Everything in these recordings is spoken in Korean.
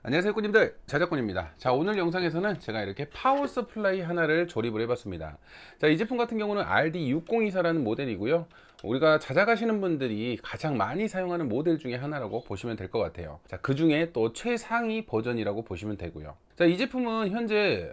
안녕하세요 꾸님들, 자작꾼입니다. 자, 오늘 영상에서는 제가 이렇게 파워 서플라이 하나를 조립을 해봤습니다. 자, 이 제품 같은 경우는 RD6024라는 모델이고요. 우리가 자작하시는 분들이 가장 많이 사용하는 모델 중에 하나라고 보시면 될 것 같아요. 자, 그 중에 또 최상위 버전이라고 보시면 되고요. 자, 이 제품은 현재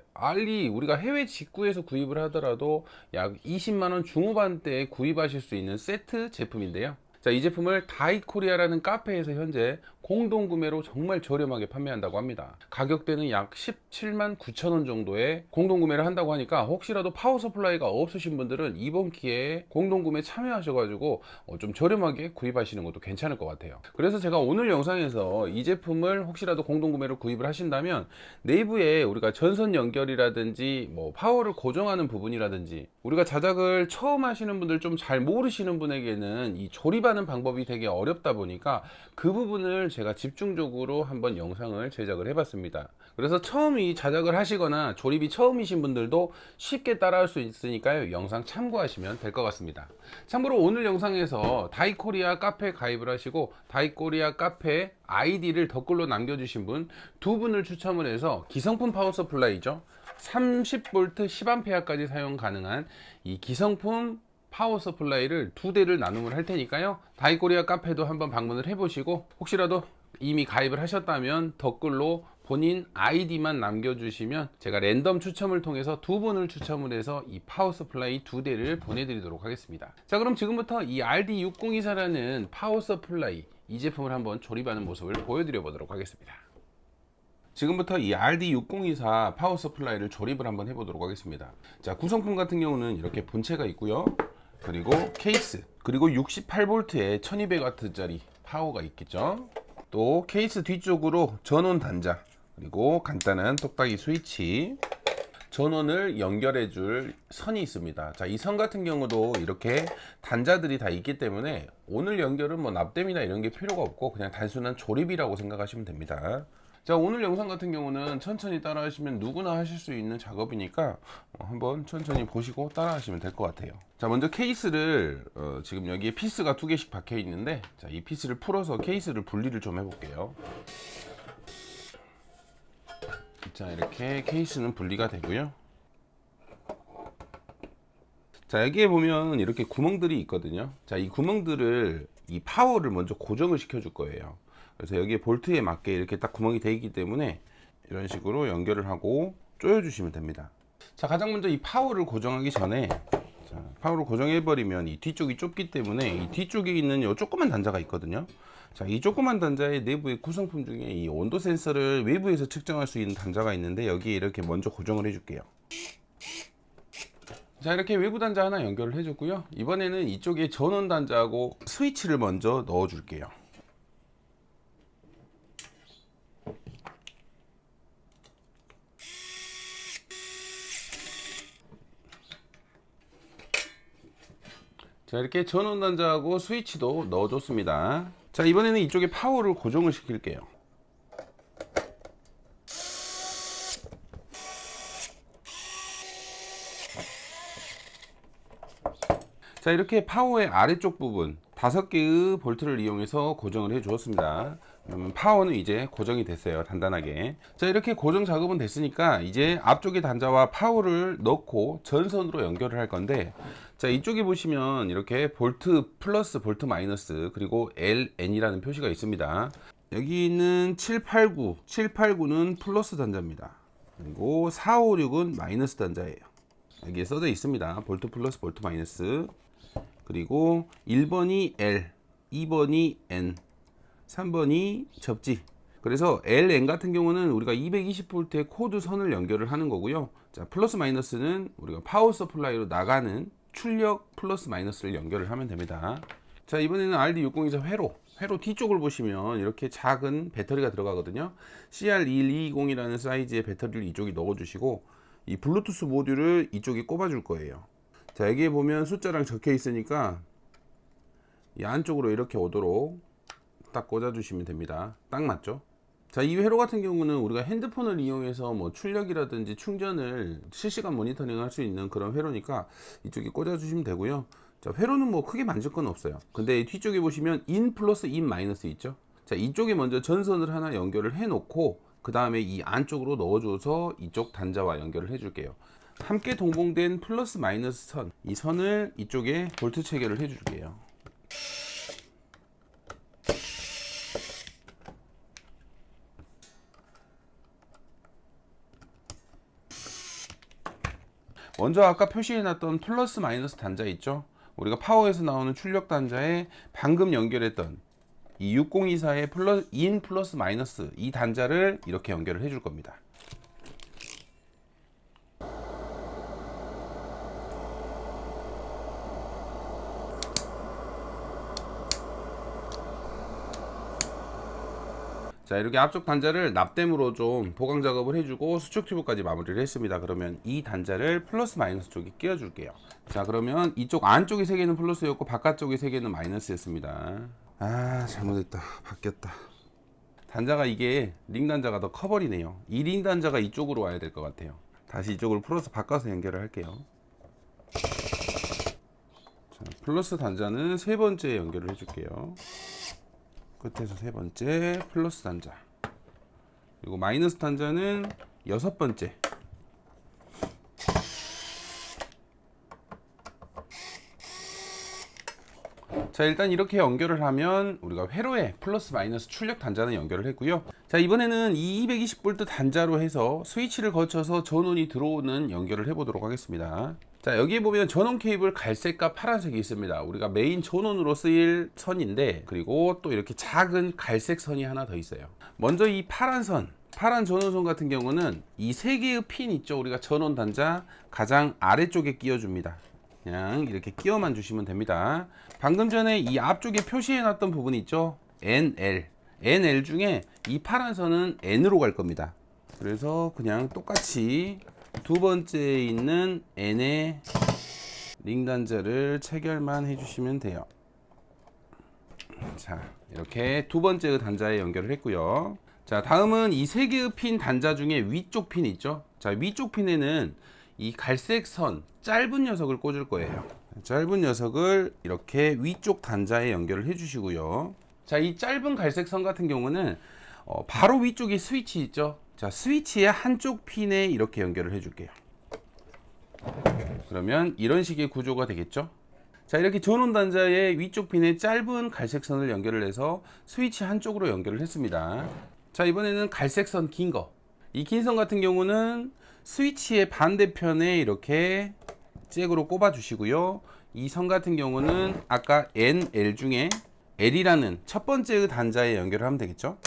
우리가 해외 직구에서 구입을 하더라도 약 20만원 중후반대에 구입하실 수 있는 세트 제품인데요. 자, 이 제품을 다이코리아라는 카페에서 현재 공동 구매로 정말 저렴하게 판매한다고 합니다. 가격대는 약 17만 9천 원 정도에 공동 구매를 한다고 하니까 혹시라도 파워 서플라이가 없으신 분들은 이번 기회에 공동 구매 참여하셔가지고 좀 저렴하게 구입하시는 것도 괜찮을 것 같아요. 그래서 제가 오늘 영상에서 이 제품을 혹시라도 공동 구매로 구입을 하신다면 내부에 우리가 전선 연결이라든지 뭐 파워를 고정하는 부분이라든지 우리가 자작을 처음 하시는 분들, 좀 잘 모르시는 분에게는 이 조립하는 방법이 되게 어렵다 보니까 그 부분을 제가 집중적으로 한번 영상을 제작을 해봤습니다. 그래서 처음 이 자작을 하시거나 조립이 처음이신 분들도 쉽게 따라할 수 있으니까요, 영상 참고하시면 될 것 같습니다. 참고로 오늘 영상에서 다이코리아 카페 가입을 하시고 다이코리아 카페 아이디를 댓글로 남겨주신 분 두 분을 추첨을 해서 기성품 파워 서플라이죠, 30V 10A까지 사용 가능한 이 기성품 파워 서플라이를 두 대를 나눔을 할 테니까요, 다이코리아 카페도 한번 방문을 해보시고 혹시라도 이미 가입을 하셨다면 댓글로 본인 아이디만 남겨주시면 제가 랜덤 추첨을 통해서 두 분을 추첨을 해서 이 파워 서플라이 두 대를 보내드리도록 하겠습니다. 자, 그럼 지금부터 이 RD6024라는 파워 서플라이 이 제품을 한번 조립하는 모습을 보여드려 보도록 하겠습니다. 지금부터 이 RD6024 파워 서플라이를 조립을 한번 해보도록 하겠습니다. 자, 구성품 같은 경우는 이렇게 본체가 있고요, 그리고 케이스, 그리고 68V에 1200W짜리 파워가 있겠죠. 또 케이스 뒤쪽으로 전원 단자, 그리고 간단한 똑딱이 스위치, 전원을 연결해 줄 선이 있습니다. 자, 이 선 같은 경우도 이렇게 단자들이 다 있기 때문에 오늘 연결은 뭐 납땜이나 이런 게 필요가 없고 그냥 단순한 조립이라고 생각하시면 됩니다. 자, 오늘 영상 같은 경우는 천천히 따라 하시면 누구나 하실 수 있는 작업이니까 한번 천천히 보시고 따라 하시면 될 것 같아요. 자, 먼저 케이스를 지금 여기에 피스가 두 개씩 박혀 있는데, 자, 이 피스를 풀어서 케이스를 분리를 좀 해볼게요. 자, 이렇게 케이스는 분리가 되고요. 자, 여기에 보면 이렇게 구멍들이 있거든요. 자, 이 구멍들을, 이 파워를 먼저 고정을 시켜 줄 거예요. 그래서 여기에 볼트에 맞게 이렇게 딱 구멍이 되어 있기 때문에 이런 식으로 연결을 하고 조여 주시면 됩니다. 자, 가장 먼저 이 파워를 고정하기 전에, 자, 파워를 고정해 버리면 이 뒤쪽이 좁기 때문에 이 뒤쪽에 있는 요 조그만 단자가 있거든요. 자, 이 조그만 단자의 내부의 구성품 중에 이 온도 센서를 외부에서 측정할 수 있는 단자가 있는데 여기에 이렇게 먼저 고정을 해 줄게요. 자, 이렇게 외부 단자 하나 연결을 해 줬고요. 이번에는 이쪽에 전원 단자하고 스위치를 먼저 넣어 줄게요. 자, 이렇게 전원 단자하고 스위치도 넣어줬습니다. 자, 이번에는 이쪽에 파워를 고정을 시킬게요. 자, 이렇게 파워의 아래쪽 부분 5개의 볼트를 이용해서 고정을 해 주었습니다. 파워는 이제 고정이 됐어요, 단단하게. 자, 이렇게 고정 작업은 됐으니까 이제 앞쪽에 단자와 파워를 넣고 전선으로 연결을 할 건데, 자, 이쪽에 보시면 이렇게 볼트 플러스, 볼트 마이너스, 그리고 LN이라는 표시가 있습니다. 여기 있는 789는 플러스 단자입니다. 그리고 456은 마이너스 단자예요. 여기에 써져 있습니다. 볼트 플러스, 볼트 마이너스. 그리고 1번이 L, 2번이 N, 3번이 접지. 그래서 LN 같은 경우는 우리가 220V의 코드 선을 연결을 하는 거고요. 자, 플러스 마이너스는 우리가 파워 서플라이로 나가는 출력 플러스 마이너스를 연결을 하면 됩니다. 자, 이번에는 RD6024 회로 뒤쪽을 보시면 이렇게 작은 배터리가 들어가거든요. CR2120이라는 사이즈의 배터리를 이쪽에 넣어 주시고 이 블루투스 모듈을 이쪽에 꼽아 줄 거예요. 자, 여기에 보면 숫자랑 적혀 있으니까 이 안쪽으로 이렇게 오도록 딱 꽂아 주시면 됩니다. 딱 맞죠? 자, 이 회로 같은 경우는 우리가 핸드폰을 이용해서 뭐 출력이라든지 충전을 실시간 모니터링 할 수 있는 그런 회로니까 이쪽에 꽂아 주시면 되고요. 자, 회로는 뭐 크게 만질 건 없어요. 근데 뒤쪽에 보시면 인 플러스 인 마이너스 있죠? 자, 이쪽에 먼저 전선을 하나 연결을 해 놓고 그 다음에 이 안쪽으로 넣어줘서 이쪽 단자와 연결을 해줄게요. 함께 동봉된 플러스 마이너스 선, 이 선을 이쪽에 볼트 체결을 해줄게요. 먼저 아까 표시해놨던 플러스 마이너스 단자 있죠? 우리가 파워에서 나오는 출력 단자에 방금 연결했던 이 6024의 인 플러스 마이너스 이 단자를 이렇게 연결을 해줄 겁니다. 자, 이렇게 앞쪽 단자를 납땜으로 좀 보강 작업을 해주고 수축 튜브까지 마무리를 했습니다. 그러면 이 단자를 플러스 마이너스 쪽에 끼워 줄게요. 자, 그러면 이쪽 안쪽에 3개는 플러스였고 바깥쪽에 3개는 마이너스였습니다. 아, 잘못했다. 바뀌었다. 단자가 이게 링 단자가 더 커버리네요. 이 링 단자가 이쪽으로 와야 될 것 같아요. 다시 이쪽으로 플러스 바꿔서 연결을 할게요. 자, 플러스 단자는 3번째 연결을 해줄게요. 끝에서 3번째 플러스 단자, 그리고 마이너스 단자는 6번째. 자, 일단 이렇게 연결을 하면 우리가 회로에 플러스 마이너스 출력 단자는 연결을 했고요. 자, 이번에는 이 220V 단자로 해서 스위치를 거쳐서 전원이 들어오는 연결을 해보도록 하겠습니다. 자, 여기 보면 전원 케이블 갈색과 파란색이 있습니다. 우리가 메인 전원으로 쓰일 선인데, 그리고 또 이렇게 작은 갈색 선이 하나 더 있어요. 먼저 이 파란 전원선 같은 경우는 이 3개의 핀 있죠? 우리가 전원 단자 가장 아래쪽에 끼워줍니다. 그냥 이렇게 끼워만 주시면 됩니다. 방금 전에 이 앞쪽에 표시해 놨던 부분이 있죠? NL 중에 이 파란 선은 N으로 갈 겁니다. 그래서 그냥 똑같이 두 번째에 있는 N의 링 단자를 체결만 해주시면 돼요. 자, 이렇게 두 번째 단자에 연결을 했고요. 자, 다음은 이 3개의 핀 단자 중에 위쪽 핀 있죠? 자, 위쪽 핀에는 이 갈색 선 짧은 녀석을 꽂을 거예요. 짧은 녀석을 이렇게 위쪽 단자에 연결을 해주시고요. 자, 이 짧은 갈색 선 같은 경우는 바로 위쪽에 스위치 있죠? 자, 스위치의 한쪽 핀에 이렇게 연결을 해줄게요. 그러면 이런 식의 구조가 되겠죠? 자, 이렇게 전원 단자의 위쪽 핀에 짧은 갈색 선을 연결을 해서 스위치 한쪽으로 연결을 했습니다. 자, 이번에는 갈색 선 긴 거. 이 긴 선 같은 경우는 스위치의 반대편에 이렇게 잭으로 꼽아 주시고요. 이 선 같은 경우는 아까 NL 중에 L이라는 첫 번째 단자에 연결을 하면 되겠죠?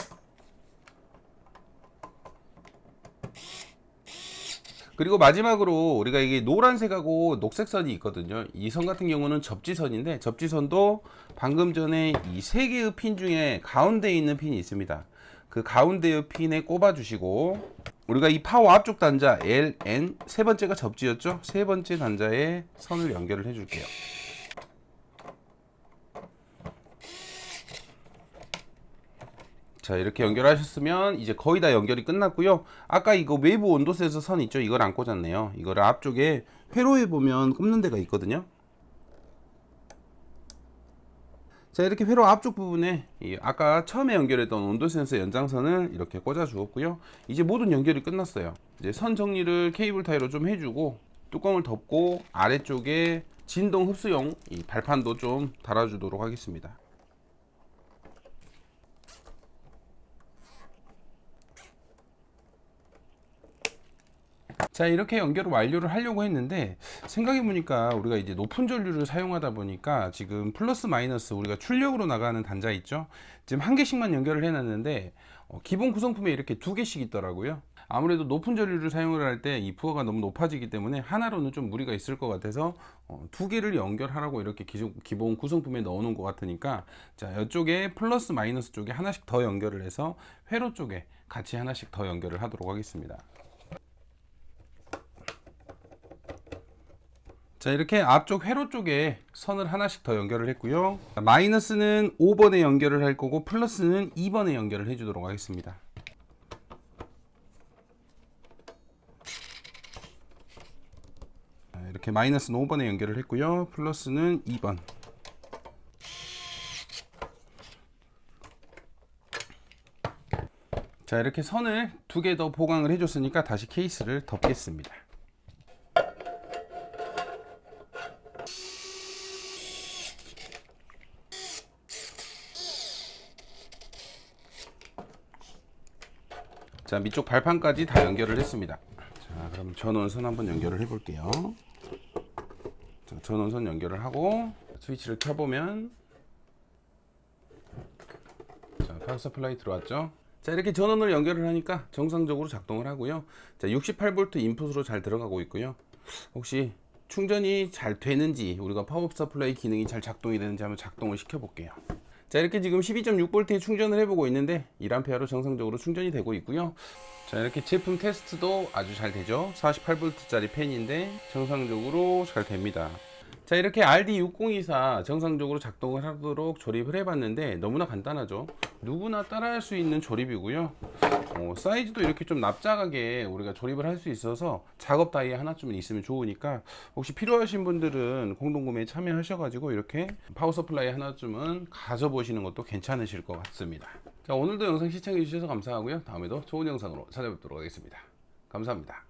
그리고 마지막으로 우리가 이게 노란색하고 녹색 선이 있거든요. 이 선 같은 경우는 접지선인데, 접지선도 방금 전에 이 3개의 핀 중에 가운데에 있는 핀이 있습니다. 그 가운데의 핀에 꼽아 주시고, 우리가 이 파워 앞쪽 단자 LN, 세 번째가 접지였죠? 세 번째 단자에 선을 연결을 해 줄게요. 자, 이렇게 연결하셨으면 이제 거의 다 연결이 끝났고요. 아까 이거 외부 온도셋에서 선 있죠? 이걸 안 꽂았네요. 이거를 앞쪽에 회로에 보면 꼽는 데가 있거든요. 자, 이렇게 회로 앞쪽 부분에 아까 처음에 연결했던 온도 센서 연장선을 이렇게 꽂아 주었고요. 이제 모든 연결이 끝났어요. 이제 선 정리를 케이블 타이로 좀 해주고 뚜껑을 덮고 아래쪽에 진동 흡수용 이 발판도 좀 달아주도록 하겠습니다. 자, 이렇게 연결을 완료를 하려고 했는데 생각해보니까 우리가 이제 높은 전류를 사용하다 보니까 지금 플러스 마이너스 우리가 출력으로 나가는 단자 있죠? 지금 한 개씩만 연결을 해놨는데 기본 구성품에 이렇게 2개씩 있더라고요. 아무래도 높은 전류를 사용을 할 때 이 부하가 너무 높아지기 때문에 하나로는 좀 무리가 있을 것 같아서 2개를 연결하라고 이렇게 기본 구성품에 넣어 놓은 것 같으니까, 자, 이쪽에 플러스 마이너스 쪽에 하나씩 더 연결을 해서 회로 쪽에 같이 하나씩 더 연결을 하도록 하겠습니다. 자, 이렇게 앞쪽 회로 쪽에 선을 하나씩 더 연결을 했고요. 마이너스는 5번에 연결을 할 거고 플러스는 2번에 연결을 해 주도록 하겠습니다. 자, 이렇게 마이너스는 5번에 연결을 했고요. 플러스는 2번. 자, 이렇게 선을 2개 더 보강을 해줬으니까 다시 케이스를 덮겠습니다. 자, 밑쪽 발판까지 다 연결을 했습니다. 자, 그럼 전원선 한번 연결을 해 볼게요. 자, 전원선 연결을 하고 스위치를 켜보면, 자, 파워 서플라이 들어왔죠. 자, 이렇게 전원을 연결을 하니까 정상적으로 작동을 하고요. 자, 68V 인풋으로 잘 들어가고 있고요. 혹시 충전이 잘 되는지, 우리가 파워 서플라이 기능이 잘 작동이 되는지 한번 작동을 시켜 볼게요. 자, 이렇게 지금 12.6V에 충전을 해보고 있는데 1A로 정상적으로 충전이 되고 있고요. 자, 이렇게 제품 테스트도 아주 잘 되죠. 48V짜리 팬인데 정상적으로 잘 됩니다. 자, 이렇게 RD6024 정상적으로 작동을 하도록 조립을 해봤는데 너무나 간단하죠. 누구나 따라할 수 있는 조립이고요. 사이즈도 이렇게 좀 납작하게 우리가 조립을 할 수 있어서 작업 다이에 하나쯤은 있으면 좋으니까, 혹시 필요하신 분들은 공동구매에 참여하셔가지고 이렇게 파워 서플라이 하나쯤은 가져보시는 것도 괜찮으실 것 같습니다. 자, 오늘도 영상 시청해주셔서 감사하고요. 다음에도 좋은 영상으로 찾아뵙도록 하겠습니다. 감사합니다.